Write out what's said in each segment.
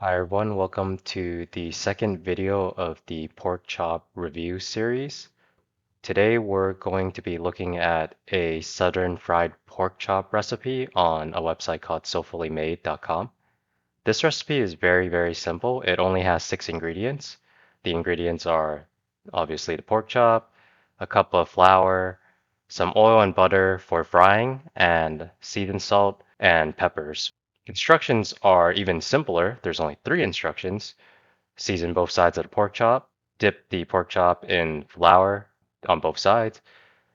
Hi everyone, welcome to the second video of the pork chop review series. Today we're going to be looking at a southern fried pork chop recipe on a website called SoFullyMade.com. This recipe is very simple. It only has 6 ingredients. The ingredients are obviously the pork chop, a cup of flour, some oil and butter for frying, and seasoned salt and peppers. Instructions are even simpler. There's only 3 instructions. Season both sides of the pork chop. Dip the pork chop in flour on both sides.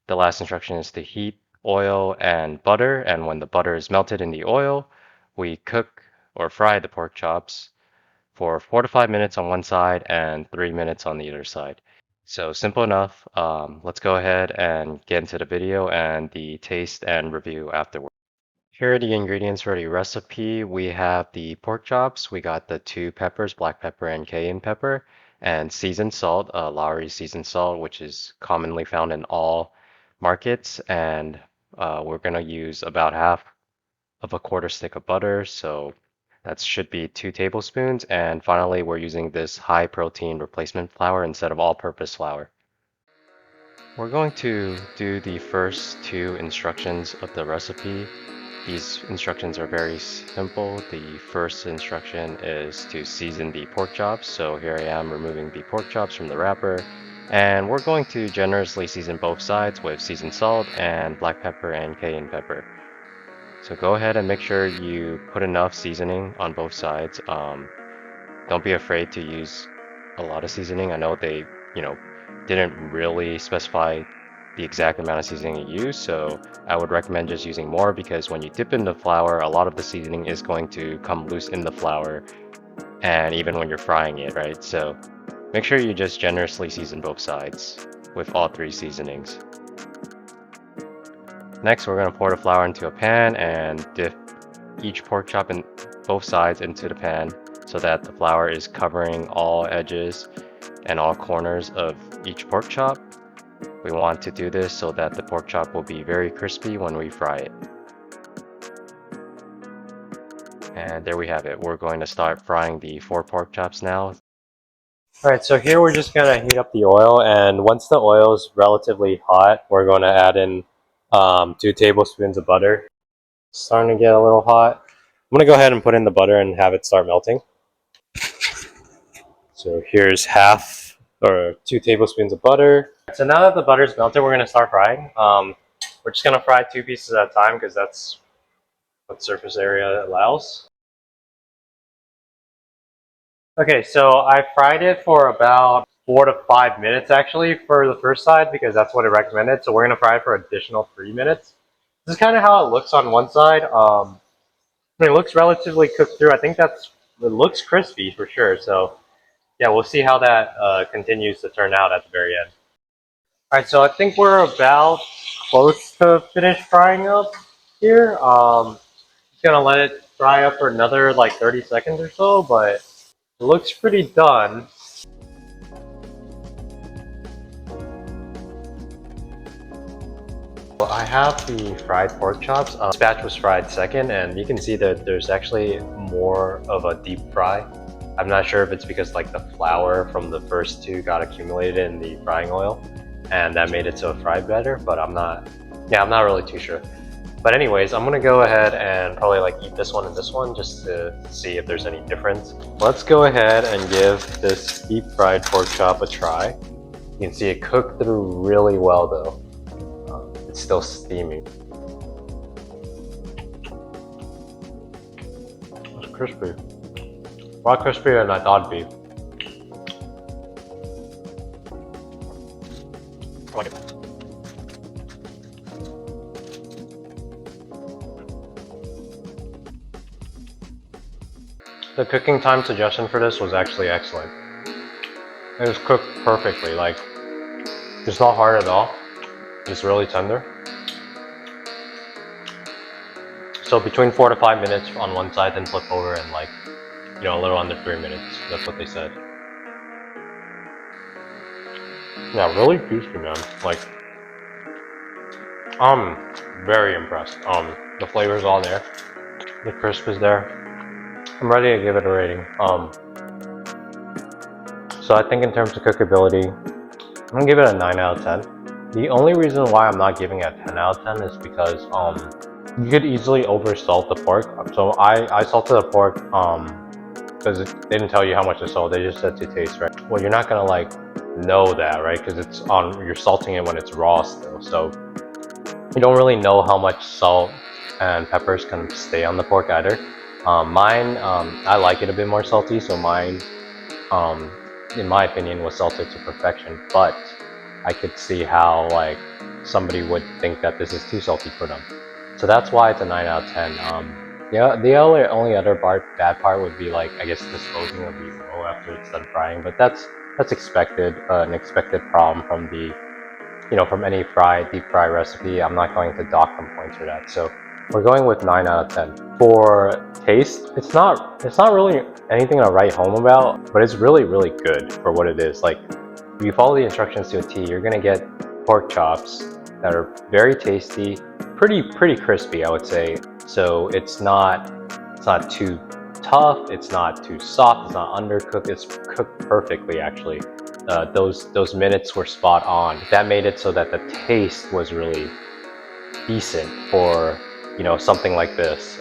The last instruction is to heat oil and butter, and when the butter is melted in the oil, we cook or fry the pork chops for 4 to 5 minutes on one side and 3 minutes on the other side. So simple enough. Let's go ahead and get into the video and the taste and review afterwards. Here are the ingredients for the recipe. We have the pork chops, we got the 2 peppers, black pepper and cayenne pepper, and seasoned salt, Lowry seasoned salt, which is commonly found in all markets. And we're going to use about half of a quarter stick of butter, so that should be 2 tablespoons. And finally, we're using this high protein replacement flour instead of all-purpose flour. We're going to do the first 2 instructions of the recipe. These instructions are very simple. The first instruction is to season the pork chops. So here I am removing the pork chops from the wrapper. And we're going to generously season both sides with seasoned salt and black pepper and cayenne pepper. So go ahead and make sure you put enough seasoning on both sides. Don't be afraid to use a lot of seasoning. I know they, didn't really specify the exact amount of seasoning you use, so I would recommend just using more because when you dip in the flour, a lot of the seasoning is going to come loose in the flour and even when you're frying it, right? So make sure you just generously season both sides with all 3 seasonings. Next, we're going to pour the flour into a pan and dip each pork chop in both sides into the pan so that the flour is covering all edges and all corners of each pork chop. We want to do this so that the pork chop will be very crispy when we fry it. And there we have it. We're going to start frying the 4 pork chops now. Alright, so here we're just going to heat up the oil, and once the oil is relatively hot, we're going to add in 2 tablespoons of butter. It's starting to get a little hot. I'm going to go ahead and put in the butter and have it start melting. So here's half or 2 tablespoons of butter. So now that the butter's melted, we're going to start frying. We're just going to fry 2 pieces at a time because that's what surface area allows. Okay, so I fried it for about 4 to 5 minutes actually for the first side because that's what it recommended. So we're going to fry it for additional 3 minutes. This is kind of how it looks on one side. It looks relatively cooked through. I think it looks crispy for sure. So yeah, we'll see how that continues to turn out at the very end. Alright, so I think we're about close to finished frying up here. Just gonna let it fry up for another like 30 seconds or so, but it looks pretty done. Well, I have the fried pork chops. This batch was fried second, and you can see that there's actually more of a deep fry. I'm not sure if it's because like the flour from the first 2 got accumulated in the frying oil, and that made it so it fried better, but I'm not really too sure. But anyways, I'm gonna go ahead and probably like eat this one and this one just to see if there's any difference. Let's go ahead and give this deep fried pork chop a try. You can see it cooked through really well though. It's still steaming. It's crispy. A lot crispier than I thought it'd be. I like it. The cooking time suggestion for this was actually excellent. It was cooked perfectly, like, it's not hard at all. It's really tender. So between 4 to 5 minutes on one side, then flip over and like, a little under 3 minutes. That's what they said. Yeah, really juicy, man. Like, I'm very impressed. The flavor's all there. The crisp is there. I'm ready to give it a rating. So I think in terms of cookability, I'm gonna give it a 9 out of 10. The only reason why I'm not giving it a 10 out of 10 is because you could easily over salt the pork. So I salted the pork because they didn't tell you how much to salt. They just said to taste, right? Well, you're not gonna like know that, right? Because you're salting it when it's raw still. So you don't really know how much salt and peppers can stay on the pork either. Mine, I like it a bit more salty, so mine, in my opinion, was salted to perfection. But I could see how like somebody would think that this is too salty for them. So that's why it's a 9 out of 10. Yeah, the only other bad part would be like I guess disposing of the oil after it's done frying, but that's expected, an expected problem from the from any deep fry recipe. I'm not going to dock them points for that. So we're going with 9 out of 10. For taste, it's not really anything to write home about, but it's really, really good for what it is. Like, if you follow the instructions to a T, you're gonna get pork chops that are very tasty, pretty crispy, I would say. So it's not too tough, it's not too soft, it's not undercooked, it's cooked perfectly actually. Those minutes were spot on. That made it so that the taste was really decent for something like this.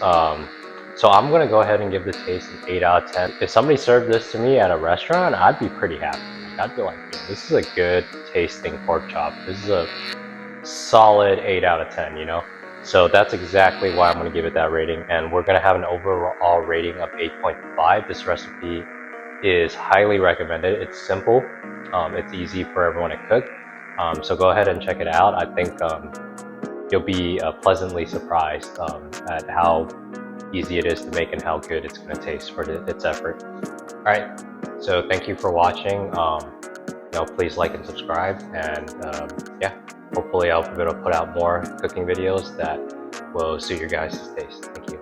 So I'm gonna go ahead and give the taste an 8 out of 10. If somebody served this to me at a restaurant, I'd be pretty happy. I'd be like, yeah, this is a good tasting pork chop. This is a solid 8 out of 10, So that's exactly why I'm going to give it that rating, and we're going to have an overall rating of 8.5. This recipe is highly recommended. It's simple, it's easy for everyone to cook, so go ahead and check it out. I think you'll be pleasantly surprised at how easy it is to make and how good it's going to taste for its effort. All right, so thank you for watching. Please like and subscribe, and yeah, hopefully I'll be able to put out more cooking videos that will suit your guys' taste. Thank you.